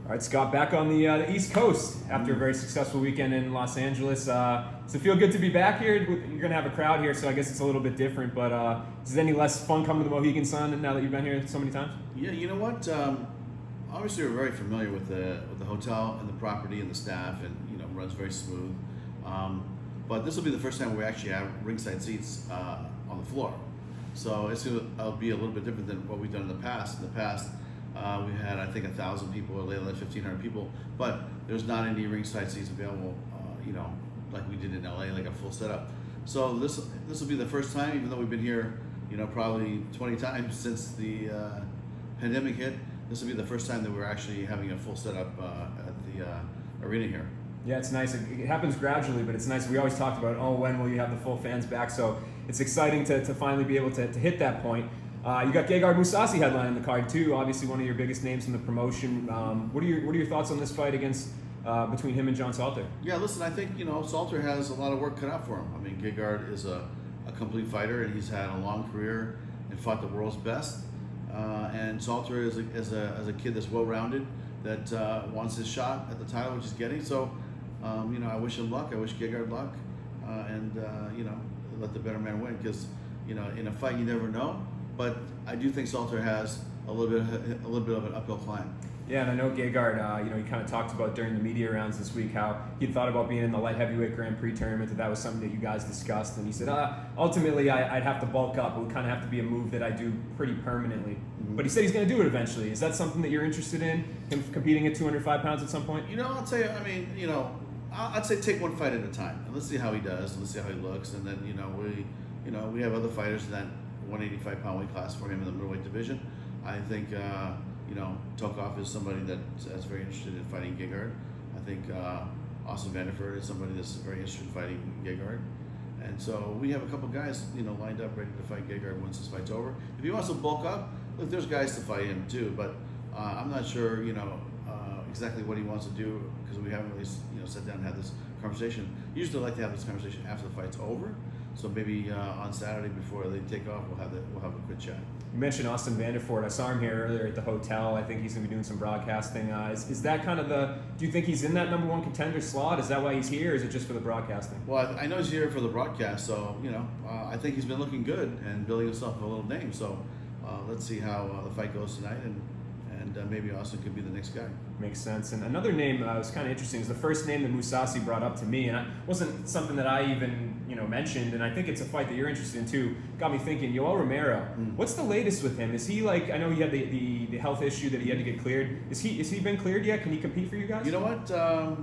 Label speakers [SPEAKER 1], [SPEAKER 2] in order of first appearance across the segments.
[SPEAKER 1] All right, Scott, back on the East Coast after a very successful weekend in Los Angeles. Does it feel good to be back here? You're going to have a crowd here, so I guess it's a little bit different, but is it any less fun coming to the Mohegan Sun now that you've been here so many times?
[SPEAKER 2] Yeah, you know what? Obviously, we're very familiar with the hotel and the property and the staff, and runs very smooth. But this will be the first time we actually have ringside seats on the floor, so it'll be a little bit different than what we've done in the past. In the past, we had, I think, 1,000 people, or lately 1,500 people, but there's not any ringside seats available, like we did in LA, like a full setup. So this will be the first time, even though we've been here, probably 20 times since the pandemic hit. This will be the first time that we're actually having a full setup at the arena here.
[SPEAKER 1] Yeah, it's nice. It happens gradually, but it's nice. We always talked about, when will you have the full fans back? So it's exciting to finally be able to hit that point. You got Gegard Mousasi headlining the card too. Obviously, one of your biggest names in the promotion. What are your thoughts on this fight against between him and Salter?
[SPEAKER 2] Yeah, listen, I think Salter has a lot of work cut out for him. I mean, Gegard is a complete fighter, and he's had a long career and fought the world's best. And Salter is a kid that's well-rounded, that wants his shot at the title, which he's getting. So, I wish him luck. I wish Gegard luck, and let the better man win, because in a fight you never know. But I do think Salter has a little bit of an uphill climb.
[SPEAKER 1] Yeah, and I know Gegard, he kind of talked about during the media rounds this week how he'd thought about being in the light heavyweight Grand Prix tournament, that was something that you guys discussed, and he said, ultimately I'd have to bulk up. It would kind of have to be a move that I do pretty permanently. Mm-hmm. But he said he's going to do it eventually. Is that something that you're interested in, him competing at 205 pounds at some point?
[SPEAKER 2] I'll tell you, I'd say take one fight at a time, and let's see how he does, and let's see how he looks, and then, we have other fighters in that 185-pound weight class for him in the middleweight division. I think, Tokov is somebody that's very interested in fighting Gegard. I think Austin Vanderford is somebody that's very interested in fighting Gegard. And so we have a couple guys, lined up ready to fight Gegard once this fight's over. If he wants to bulk up, look, there's guys to fight him too, but I'm not sure, exactly what he wants to do, because we haven't really, sat down and had this conversation. Usually I like to have this conversation after the fight's over. So maybe on Saturday before they take off, we'll have a quick chat. You
[SPEAKER 1] mentioned Austin Vanderford. I saw him here earlier at the hotel. I think he's going to be doing some broadcasting. Is that kind of do you think he's in that number one contender slot? Is that why he's here, or is it just for the broadcasting?
[SPEAKER 2] Well, I know he's here for the broadcast, so, I think he's been looking good and building himself a little name. So let's see how the fight goes tonight, and maybe Austin could be the next guy.
[SPEAKER 1] Makes sense. And another name that was kind of interesting is the first name that Mousasi brought up to me, and it wasn't something that I even mentioned, and I think it's a fight that you're interested in too. Got me thinking, Yoel Romero. What's the latest with him? Is he I know he had the health issue that he had to get cleared. Is he been cleared yet? Can he compete for you guys?
[SPEAKER 2] You know what?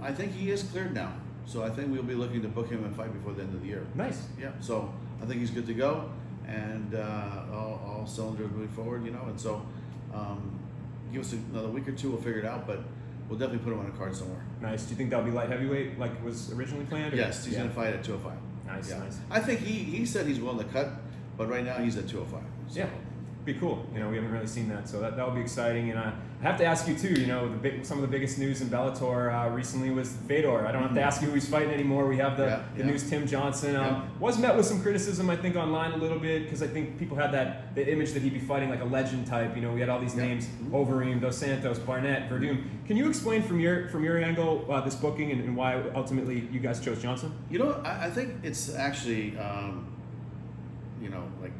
[SPEAKER 2] I think he is cleared now. So I think we'll be looking to book him and fight before the end of the year.
[SPEAKER 1] Nice.
[SPEAKER 2] Yeah. So I think he's good to go, and all cylinders moving forward. And so give us another week or two, we'll figure it out. But we'll definitely put him on a card somewhere.
[SPEAKER 1] Nice. Do you think that'll be light heavyweight like was originally planned? Or?
[SPEAKER 2] Yes, he's going to fight at 205.
[SPEAKER 1] Nice,
[SPEAKER 2] yeah.
[SPEAKER 1] Nice.
[SPEAKER 2] I think he said he's willing to cut, but right now he's at 205. So.
[SPEAKER 1] Yeah, be cool. We haven't really seen that, so that'll be exciting. And I have to ask you too. Some of the biggest news in Bellator recently was Fedor. I don't have to ask you who he's fighting anymore. We have the news. Tim Johnson was met with some criticism, I think, online a little bit, because I think people had the image that he'd be fighting like a legend type. We had all these names: Overeem, Dos Santos, Barnett, Verdum. Can you explain from your angle this booking and why ultimately you guys chose Johnson?
[SPEAKER 2] I think it's actually like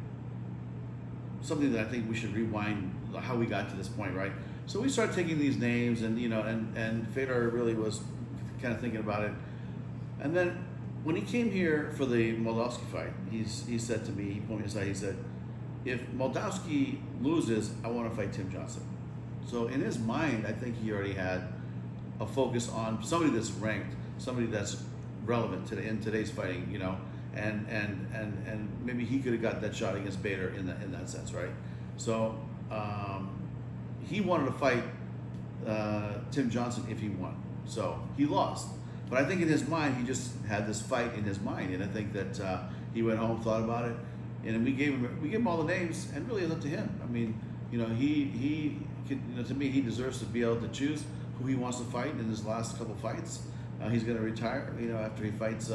[SPEAKER 2] something that I think we should rewind how we got to this point, right? So we started taking these names, and and Fedor really was kind of thinking about it. And then when he came here for the Moldavsky fight, he said to me, he pulled me aside, he said, if Moldavsky loses, I want to fight Tim Johnson. So in his mind, I think he already had a focus on somebody that's ranked, somebody that's relevant in today's fighting, and maybe he could have got that shot against Bader in that sense, right? So he wanted to fight Tim Johnson if he won. So he lost, but I think in his mind he just had this fight in his mind, and I think that he went home, thought about it, and we gave him all the names, and really it's up to him. I mean, he to me, he deserves to be able to choose who he wants to fight in his last couple fights. He's going to retire, after he fights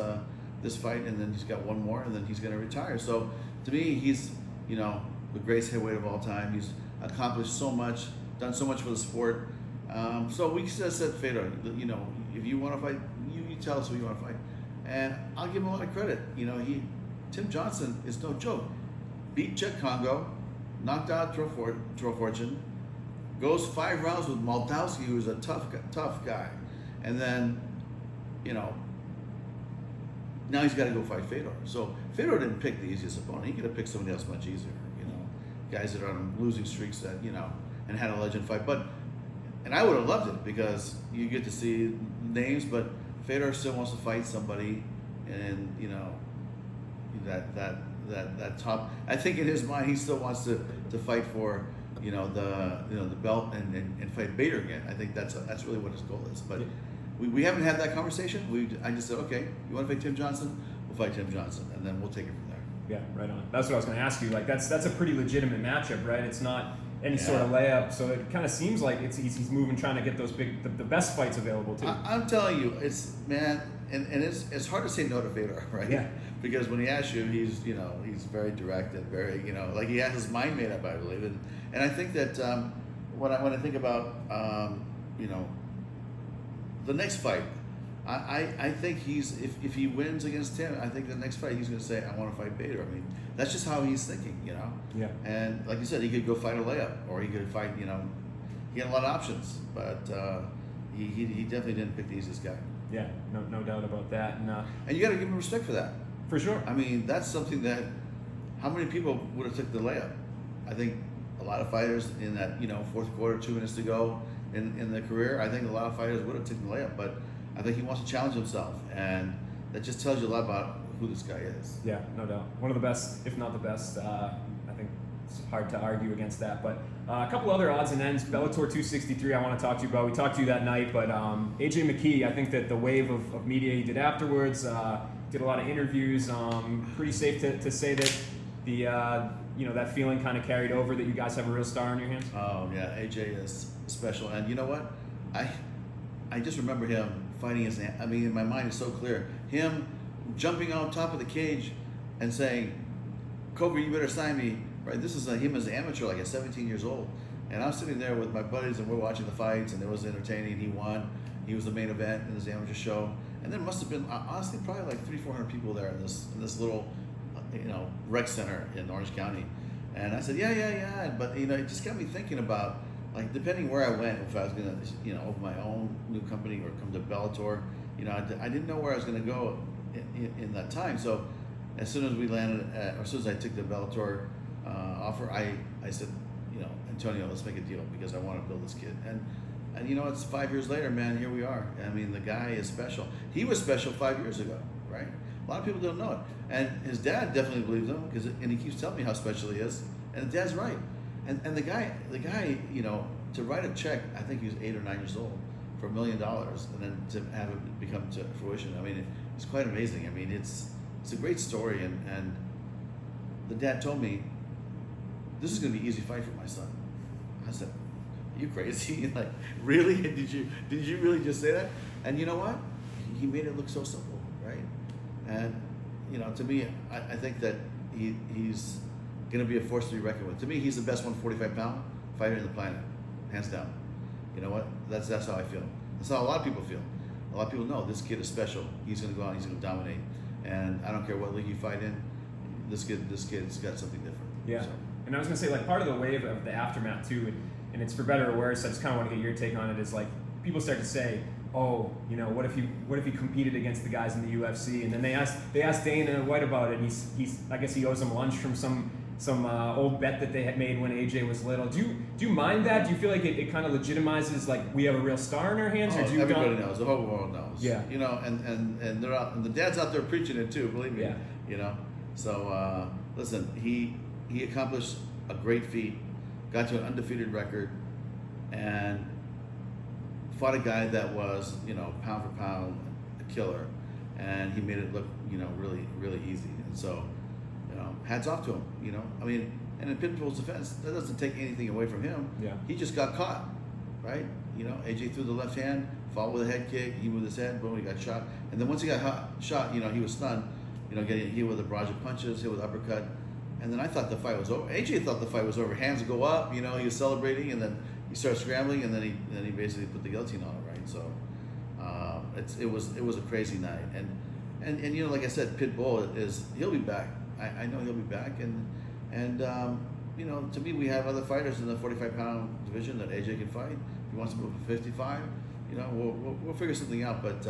[SPEAKER 2] this fight, and then he's got one more, and then he's going to retire. So to me, he's, the greatest heavyweight of all time. He's accomplished so much, done so much for the sport. So we just said, Fedor, you know, if you want to fight, you tell us who you want to fight. And I'll give him a lot of credit. You know, Tim Johnson is no joke. Beat Jet Congo, knocked out Throw Fortune, goes 5 rounds with Moldowski, who's a tough guy. And then, you know, now he's got to go fight Fedor. So Fedor didn't pick the easiest opponent. He could have picked somebody else much easier, you know, guys that are on losing streaks that, you know, and had a legend fight. And I would have loved it because you get to see names, but Fedor still wants to fight somebody, and you know, that top. I think in his mind he still wants to fight for, you know, the belt and fight Bader again. I think that's really what his goal is. But we haven't had that conversation. I just said, okay, you want to fight Tim Johnson? We'll fight Tim Johnson, and then we'll take it from there.
[SPEAKER 1] Yeah, right on. That's what I was going to ask you. Like that's a pretty legitimate matchup, right? It's not any sort of layup, so it kind of seems like he's moving, trying to get those the best fights available too.
[SPEAKER 2] I'm telling you, it's it's hard to say no to Fedor, right?
[SPEAKER 1] Yeah.
[SPEAKER 2] Because when he asks you, he's very direct and very, you know, like he has his mind made up, I believe, and I think that when I think about you know, the next fight, I think if he wins against Tim, I think the next fight he's going to say, I want to fight Bader. I mean, that's just how he's thinking, you know.
[SPEAKER 1] Yeah.
[SPEAKER 2] And like you said, he could go fight a layup, or he could fight, you know, he had a lot of options, but he definitely didn't pick the easiest guy.
[SPEAKER 1] Yeah, no doubt about that.
[SPEAKER 2] And you got to give him respect for that.
[SPEAKER 1] For sure.
[SPEAKER 2] I mean, that's something that, how many people would have took the layup? I think a lot of fighters in that, you know, fourth quarter, 2 minutes to go in their career, I think a lot of fighters would have taken the layup, but I think he wants to challenge himself, and that just tells you a lot about who this guy is.
[SPEAKER 1] Yeah, no doubt. One of the best, if not the best. I think it's hard to argue against that. But a couple other odds and ends. Bellator 263 I want to talk to you about. We talked to you that night, but AJ McKee, I think that the wave of media he did afterwards, did a lot of interviews. Pretty safe to say that the you know, that feeling kind of carried over, that you guys have a real star on your hands?
[SPEAKER 2] Oh, yeah, AJ is special. And you know what? I just remember him fighting his, I mean, in my mind it's so clear. Him jumping on top of the cage and saying, Cobra, you better sign me. Right? This is him as an amateur, like at 17 years old. And I'm sitting there with my buddies and we're watching the fights, and it was entertaining. He won. He was the main event in this amateur show. And there must have been, honestly, probably like 300-400 people there in this little, you know, rec center in Orange County. And I said, yeah. But, you know, it just got me thinking about, like, depending where I went, if I was going to, you know, open my own new company or come to Bellator, you know, I didn't know where I was going to go in that time. So as soon as we landed, or as soon as I took the Bellator offer, I said, you know, Antonio, let's make a deal because I want to build this kid. And you know, it's 5 years later, man, here we are. I mean, the guy is special. He was special 5 years ago, right? A lot of people don't know it. And his dad definitely believes him, and he keeps telling me how special he is. And the dad's right. And the guy, you know, to write a check, I think he was 8 or 9 years old, for $1 million, and then to have it become to fruition. I mean, it's quite amazing. I mean, it's a great story. And the dad told me, this is going to be an easy fight for my son. I said, are you crazy? Like, really? Did you really just say that? And you know what? He made it look so simple, right? And, you know, to me, I think that he's going to be a force to be reckoned with. To me, he's the best 145-pound fighter in the planet, hands down. You know what? That's how I feel. That's how a lot of people feel. A lot of people know this kid is special. He's going to go out, he's going to dominate. And I don't care what league you fight in, this kid's got something different.
[SPEAKER 1] Yeah.
[SPEAKER 2] So.
[SPEAKER 1] And I was going to say, like, part of the wave of the aftermath, too, and it's for better or worse, I just kind of want to get your take on it, is like, people start to say, oh, you know, what if he competed against the guys in the UFC? And then they asked Dana White about it, and he's I guess he owes him lunch from some old bet that they had made when AJ was little. Do you mind that? Do you feel like it kind of legitimizes, like, we have a real star in our hands? Or do you
[SPEAKER 2] everybody knows, the whole world knows.
[SPEAKER 1] Yeah.
[SPEAKER 2] You know, and they're out, and the dad's out there preaching it too, believe me.
[SPEAKER 1] Yeah.
[SPEAKER 2] You know. So listen, he accomplished a great feat, got to an undefeated record, and fought a guy that was, you know, pound for pound a killer, and he made it look, you know, really, really easy. And so, you know, hats off to him. You know, I mean, and in Pitbull's defense, that doesn't take anything away from him.
[SPEAKER 1] Yeah.
[SPEAKER 2] He just got caught, right? You know, AJ threw the left hand, followed with a head kick. He with his head, boom, he got shot. And then once he got shot, you know, he was stunned. You know, getting hit with a barrage of punches, hit with uppercut. And then I thought the fight was over. AJ thought the fight was over. Hands go up, you know, he was celebrating, and then he started scrambling, and then he basically put the guillotine on it, right? So it was a crazy night, and you know, like I said, Pitbull he'll be back. I know he'll be back, and you know, to me, we have other fighters in the 45-pound division that AJ can fight. If he wants to move to 55, you know, we'll figure something out. But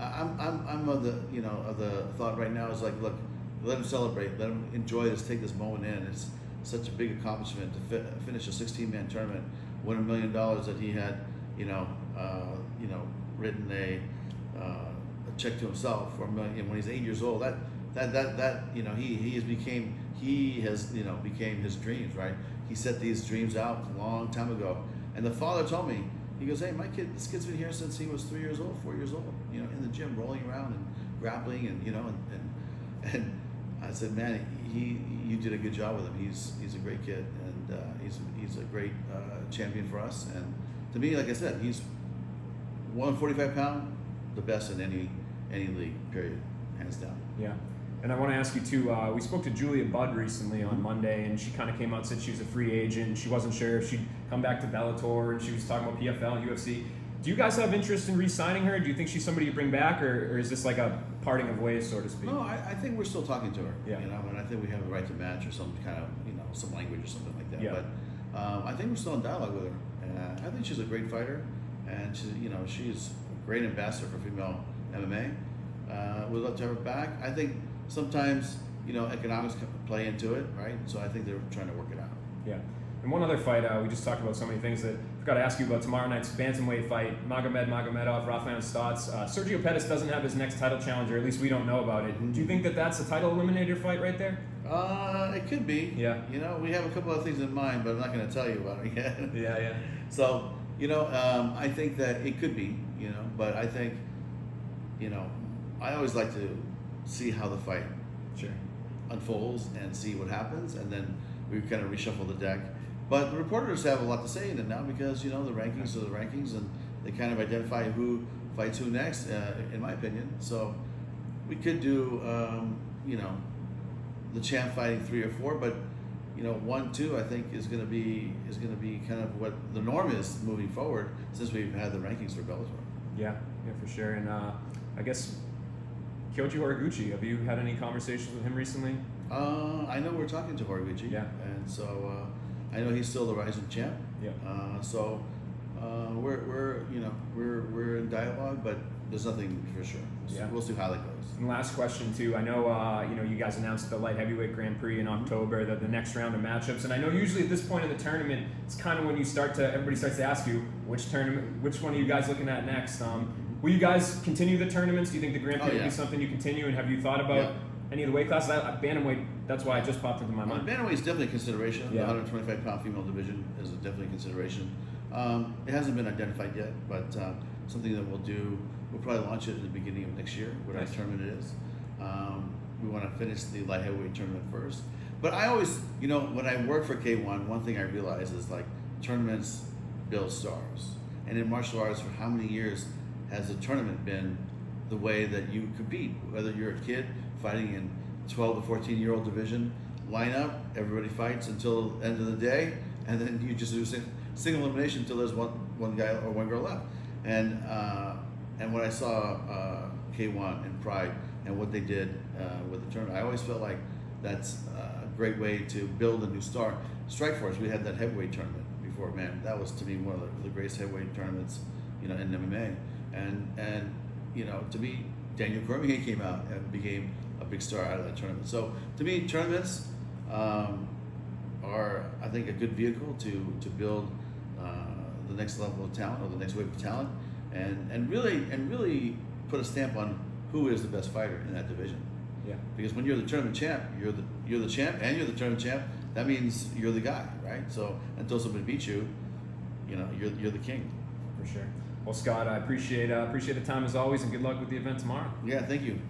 [SPEAKER 2] I'm of the thought right now is like, look, let him celebrate, let him enjoy this, take this moment in. It's such a big accomplishment to finish a 16-man tournament, win $1 million that he had, written a check to himself for $1 million when he's 8 years old. That you know, became his dreams, right? He set these dreams out a long time ago. And the father told me, he goes, hey, this kid's been here since he was 3 years old, 4 years old, you know, in the gym, rolling around and grappling, and you know, and I said, man, you did a good job with him. He's a great kid, and he's a great champion for us. And to me, like I said, he's 145 pound, the best in any league, period, hands down.
[SPEAKER 1] Yeah. And I want to ask you too, we spoke to Julia Budd recently on Monday, and she kind of came out and said she was a free agent. She wasn't sure if she'd come back to Bellator, and she was talking about PFL and UFC. Do you guys have interest in re-signing her? Do you think she's somebody you bring back, or is this like a parting of ways, so to speak?
[SPEAKER 2] No, I think we're still talking to her.
[SPEAKER 1] Yeah.
[SPEAKER 2] You know, and I think we have a right to match or some kind of, you know, some language or something like that.
[SPEAKER 1] Yeah.
[SPEAKER 2] But I think we're still in dialogue with her. And I think she's a great fighter, and she's a great ambassador for female MMA. We'd love to have her back. I think sometimes, you know, economics play into it, right? So I think they're trying to work it out.
[SPEAKER 1] Yeah. And one other fight, we just talked about so many things that I forgot to ask you about tomorrow night's bantamweight fight, Magomedov, Rafael Stotts. Sergio Pettis doesn't have his next title challenger, at least we don't know about it.
[SPEAKER 2] Mm-hmm.
[SPEAKER 1] Do you think that that's a title eliminator fight right there?
[SPEAKER 2] It could be.
[SPEAKER 1] Yeah.
[SPEAKER 2] You know, we have a couple of things in mind, but I'm not going to tell you about it yet.
[SPEAKER 1] Yeah.
[SPEAKER 2] So, you know, I think that it could be, you know, but I think, you know, I always like to see how the fight unfolds and see what happens, and then we kind of reshuffle the deck. But the reporters have a lot to say in it now because, you know, the rankings are the rankings, and they kind of identify who fights who next, in my opinion. So we could do, you know, the champ fighting 3 or 4, but you know, 1, 2, I think is going to be kind of what the norm is moving forward since we've had the rankings for Bellator.
[SPEAKER 1] Yeah, for sure. And I guess Kyoji Horiguchi, have you had any conversations with him recently?
[SPEAKER 2] I know we're talking to Horiguchi.
[SPEAKER 1] Yeah.
[SPEAKER 2] And so I know he's still the rising champ.
[SPEAKER 1] Yeah.
[SPEAKER 2] So we're in dialogue, but there's nothing for sure. We'll see how that goes.
[SPEAKER 1] And last question too. I know you guys announced the light heavyweight Grand Prix in October, the next round of matchups, and I know usually at this point in the tournament, it's kind of when everybody starts to ask you which one are you guys looking at next. Will you guys continue the tournaments? Do you think the Grand Prix will be something you continue? And have you thought about any of the weight classes? Bantamweight, that's why it just popped into my mind.
[SPEAKER 2] Bantamweight is definitely a consideration.
[SPEAKER 1] Yeah.
[SPEAKER 2] The 125-pound female division is definitely a consideration. It hasn't been identified yet, but something that we'll do. We'll probably launch it at the beginning of next year, whatever tournament it is. We want to finish the light heavyweight tournament first. But I always, you know, when I work for K1, one thing I realize is like tournaments build stars. And in martial arts, for how many years has a tournament been the way that you compete? Whether you're a kid fighting in 12 to 14-year-old division, line up, everybody fights until the end of the day, and then you just do single elimination until there's one guy or one girl left. And when I saw K1 and Pride and what they did with the tournament, I always felt like that's a great way to build a new star. Strikeforce, we had that heavyweight tournament before. Man, that was to me one of the greatest heavyweight tournaments, you know, in MMA. And you know, to me, Daniel Cormier came out and became a big star out of that tournament. So to me, tournaments are, I think, a good vehicle to build the next level of talent or the next wave of talent, and really put a stamp on who is the best fighter in that division.
[SPEAKER 1] Yeah.
[SPEAKER 2] Because when you're the tournament champ, you're the champ, and you're the tournament champ. That means you're the guy, right? So until somebody beats you, you know, you're the king.
[SPEAKER 1] For sure. Well, Scott, I appreciate the time as always, and good luck with the event tomorrow.
[SPEAKER 2] Yeah, thank you.